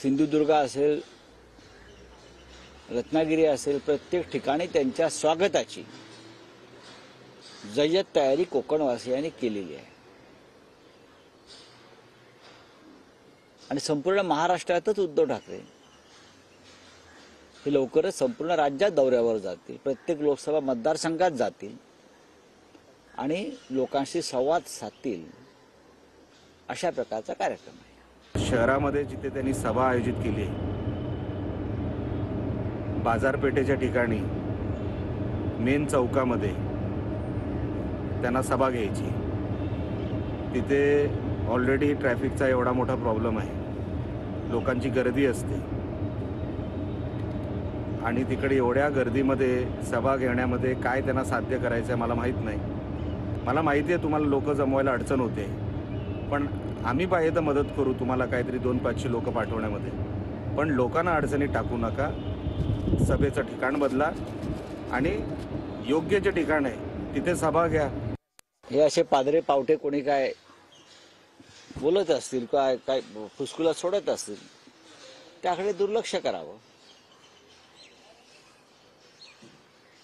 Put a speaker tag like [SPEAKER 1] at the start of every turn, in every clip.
[SPEAKER 1] सिंधुदुर्ग असेल, रत्नागिरी असेल, प्रत्येक ठिकाणी त्यांच्या स्वागताची जय्यत तयारी कोकणवासियांनी केलेली आहे आणि संपूर्ण महाराष्ट्रातच उद्धव ठाकरे हे लवकरच संपूर्ण राज्यात दौऱ्यावर जातील, प्रत्येक लोकसभा मतदारसंघात जातील आणि लोकांशी संवाद साधतील अशा प्रकारचा कार्यक्रम आहे।
[SPEAKER 2] शहरामध्ये जिथे त्यांनी सभा आयोजित केली आहे, बाजारपेठेच्या ठिकाणी मेन चौकामध्ये त्यांना सभा घ्यायची। तिथे ऑलरेडी ट्रॅफिकचा एवढा मोठा प्रॉब्लेम आहे, लोकांची गर्दी असते आणि तिकडे एवढ्या गर्दीमध्ये सभा घेण्यामध्ये काय त्यांना साध्य करायचं आहे मला माहीत नाही। मला माहिती आहे तुम्हाला लोक जमवायला अडचण होते, पण आम्ही पाहिजे तर मदत करू तुम्हाला काहीतरी 2-500 लोक पाठवण्यामध्ये, पण लोकांना अडचणीत टाकू नका। सभेचं ठिकाण बदला आणि योग्य जे ठिकाण आहे तिथे सभा घ्या।
[SPEAKER 1] हे असे पादरे पावटे कोणी काय बोलत असतील, काय काय फुसकुला सोडत असतील, त्याकडे दुर्लक्ष करावं।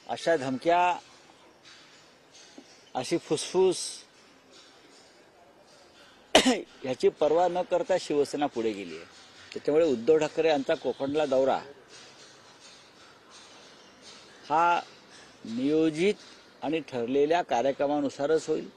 [SPEAKER 1] अशा धमक्या, अशी फुसफुस याची पर्वा न करता शिवसेना पुढे गेली आहे। त्याच्यामुळे उद्धव ठाकरे यांचा कोकणला दौरा हा नियोजित आणि ठरलेल्या कार्यक्रमानुसारच होईल।